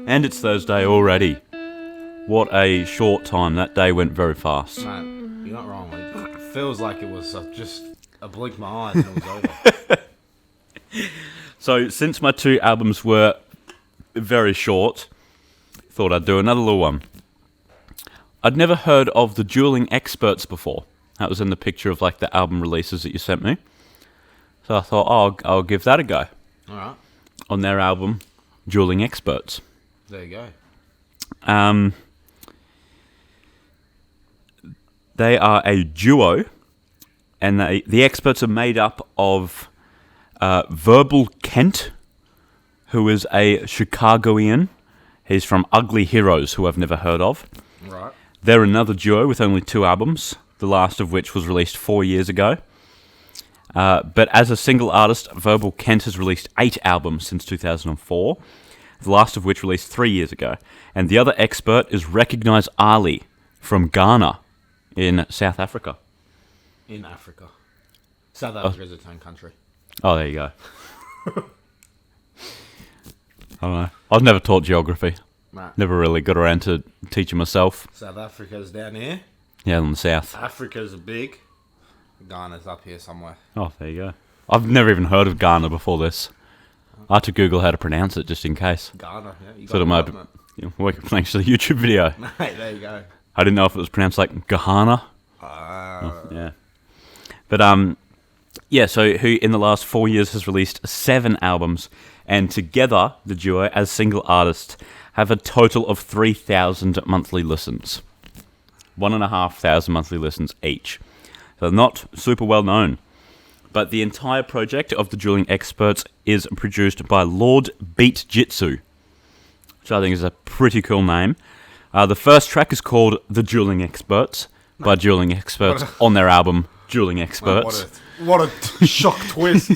And it's Thursday already. What a short time. That day went very fast. Man, you're not wrong. It feels like it was just a blink my eyes and it was over. So, since my two albums were very short, thought I'd do another little one. I'd never heard of the Dueling Experts before. That was in the picture of like the album releases that you sent me. So I thought, I'll give that a go. Alright. On their album, Dueling Experts. There you go. They are a duo, and the Experts are made up of Verbal Kent, who is a Chicagoan. He's from Ugly Heroes, who I've never heard of. Right. They're another duo with only 2 albums, the last of which was released 4 years ago. But as a single artist, Verbal Kent has released 8 albums since 2004, the last of which released 3 years ago. And the other expert is Recognize Ali from Ghana in South Africa. In Africa. South Africa is its own country. Oh, there you go. I don't know. I was never taught geography. Right. Never really got around to teaching myself. South Africa's down here. Yeah, in the south. Africa's big. Ghana's up here somewhere. Oh, there you go. I've never even heard of Ghana before this. I had to Google how to pronounce it just in case. Ghana, yeah. You So that might, thanks to the YouTube video. Mate, there you go. I didn't know if it was pronounced like Gahana. Yeah. But, yeah, so who in the last 4 years has released 7 albums, and together, the duo, as single artists, have a total of 3,000 monthly listens. 1,500 monthly listens each. So not super well known. But the entire project of the Dueling Experts is produced by Lord Beat Jitsu, which I think is a pretty cool name. The first track is called The Dueling Experts by Dueling Experts on their album Dueling Experts. What a shock twist.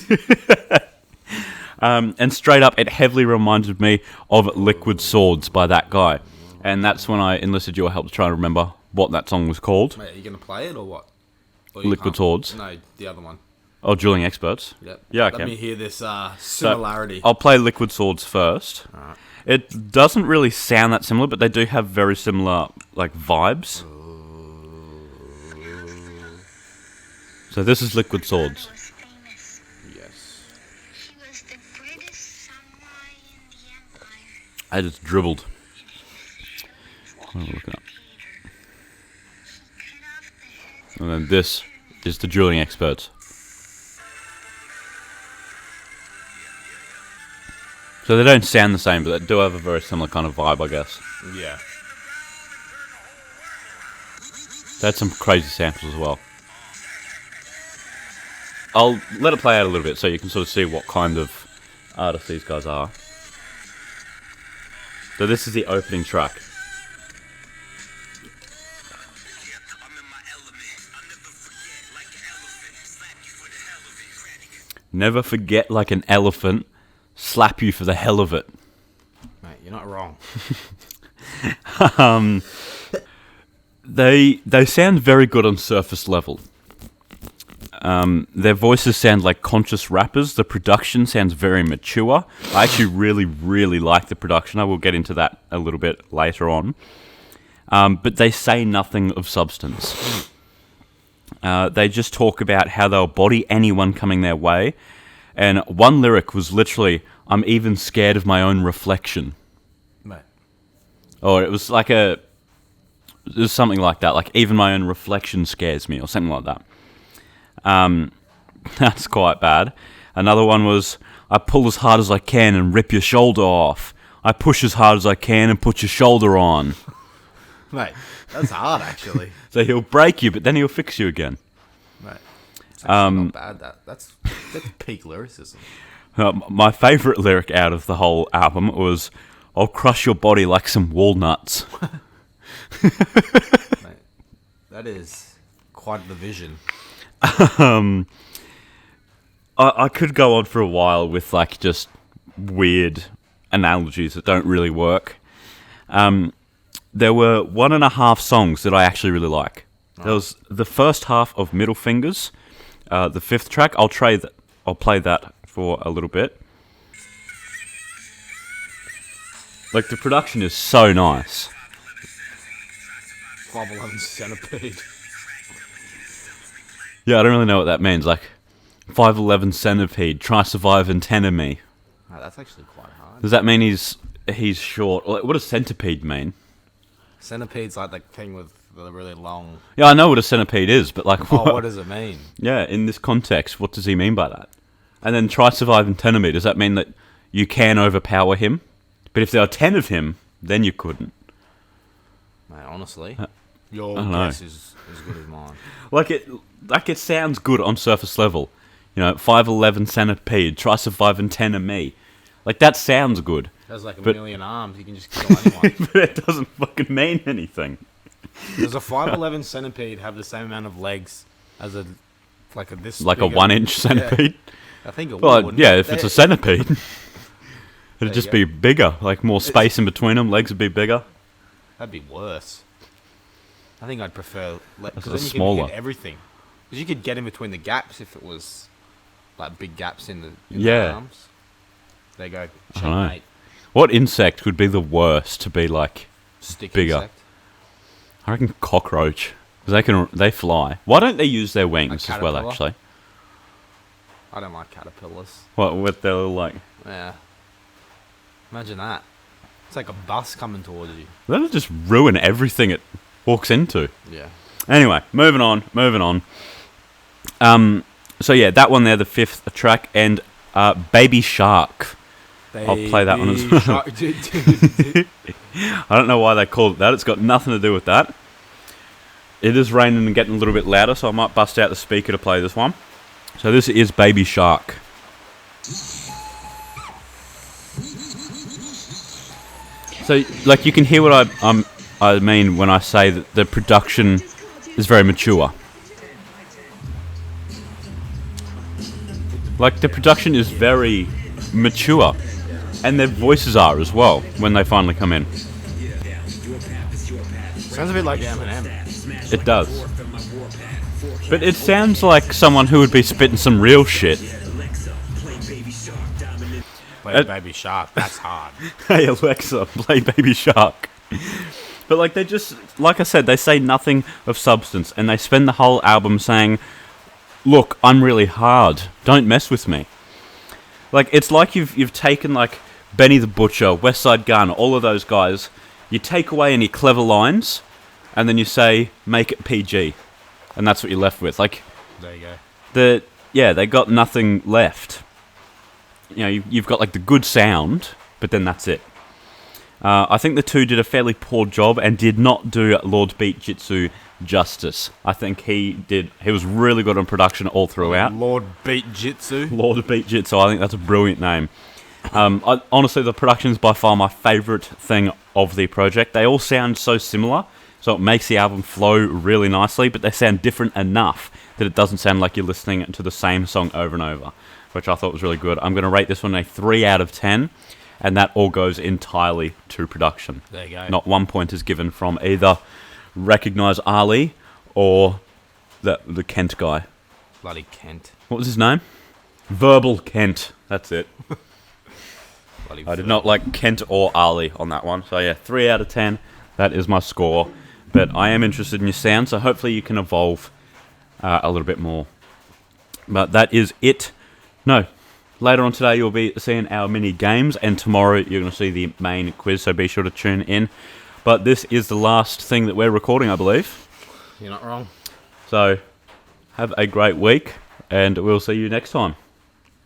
And straight up, it heavily reminded me of Liquid Swords by that guy. And that's when I enlisted your help to try and remember what that song was called. Mate, are you going to play it or what? Or Liquid Swords. No, the other one. Oh, Dueling Experts. Yep. Yeah, okay. Let me hear this similarity. So, I'll play Liquid Swords first. Alright. It doesn't really sound that similar, but they do have very similar like vibes. So this is Liquid Swords. Yes. I just dribbled. I'll look it up. And then this is the Dueling Experts. So they don't sound the same, but they do have a very similar kind of vibe, I guess. Yeah. That's some crazy samples as well. I'll let it play out a little bit so you can sort of see what kind of artists these guys are. So this is the opening track. Never forget like an elephant, slap you for the hell of it. Mate, you're not wrong. They sound very good on surface level. Their voices sound like conscious rappers. The production sounds very mature. I actually really, really like the production. I will get into that a little bit later on. But they say nothing of substance. They just talk about how they'll body anyone coming their way. And one lyric was literally, "I'm even scared of my own reflection." Mate. Or it was like it was something like that. Like, even my own reflection scares me, or something like that. That's quite bad. Another one was, "I pull as hard as I can and rip your shoulder off. I push as hard as I can and put your shoulder on." Mate, that's hard, actually. So he'll break you, but then he'll fix you again. Mate, it's actually not bad. That's peak lyricism. My favourite lyric out of the whole album was, "I'll crush your body like some walnuts." Mate, that is quite the vision. I could go on for a while with like just weird analogies that don't really work. There were 1.5 songs that I actually really like. There was the first half of Middle Fingers, the 5th track. I'll play that for a little bit. Like, the production is so nice. 5'11" centipede. Yeah, I don't really know what that means. Like, 5'11" centipede, try survive in 10 of me. Oh, that's actually quite hard. Does that mean he's short? Like, what does centipede mean? Centipede's like the thing with the really long... Yeah, I know what a centipede is, but like... Oh, what does it mean? Yeah, in this context, what does he mean by that? And then try survive in 10 of me, does that mean that you can overpower him? But if there are 10 of him, then you couldn't. Mate, honestly, your I don't know. guess is as good as mine. Like it sounds good on surface level. You know, 5'11" centipede, try survive in 10 of me. Like, that sounds good. There's like a million arms, you can just kill anyone. But it doesn't fucking mean anything. Does a 5'11" centipede have the same amount of legs as a this? Like a bigger- 1-inch centipede? Yeah, I think it Well, would. yeah, if it's a centipede. It'd you just go. be bigger. Like, more space in between them, legs would be bigger. That'd be worse. I think I'd prefer... Because a then you smaller. can get everything. Because you could get in between the gaps if it was... Like, big gaps in the Yeah. arms. There you go. I don't know. Checkmate. What insect would be the worst to be, like... Stick Bigger. insect. I reckon cockroach. Because they fly. Why don't they use their wings as well, caterpillar? actually? I don't like caterpillars. What, with their little, like... Yeah. Imagine that. It's like a bus coming towards you. That'll just ruin everything it walks into. Yeah. Anyway, moving on. So yeah, that one there, the 5th track, and Baby Shark. I'll play that one as well. I don't know why they called it that. It's got nothing to do with that. It is raining and getting a little bit louder, so I might bust out the speaker to play this one. So this is Baby Shark. So, like, you can hear what I mean when I say that the production is very mature. Like, the production is very mature. And their voices are as well, when they finally come in. Sounds a bit like Eminem. It does. But it sounds like someone who would be spitting some real shit. Play Baby Shark. That's hard. Hey Alexa, play Baby Shark. But like, they just, like I said, they say nothing of substance, and they spend the whole album saying, look, I'm really hard, don't mess with me. Like, it's like you've taken like Benny the Butcher, West Side Gun, all of those guys, you take away any clever lines, and then you say, make it PG. And that's what you're left with. Like, There you go. they got nothing left. You know, you've got like the good sound, but then that's it. I think the two did a fairly poor job and did not do Lord Beat Jitsu justice. I think he was really good on production all throughout. Lord Beat Jitsu. Lord Beat Jitsu, I think that's a brilliant name. Honestly, the production is by far my favourite thing of the project. They all sound so similar, so it makes the album flow really nicely, but they sound different enough that it doesn't sound like you're listening to the same song over and over, which I thought was really good. I'm going to rate this one a 3 out of 10, and that all goes entirely to production. There you go. Not 1 point is given from either Recognise Ali or the Kent guy. Bloody Kent. What was his name? Verbal Kent. That's it. Bloody I did not like Kent or Ali on that one. So yeah, 3 out of 10. That is my score. But I am interested in your sound, so hopefully you can evolve a little bit more. But that is it. No. Later on today you'll be seeing our mini games, and tomorrow you're going to see the main quiz, so be sure to tune in. But this is the last thing that we're recording, I believe. You're not wrong. So have a great week, and we'll see you next time.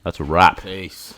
That's a wrap. Peace.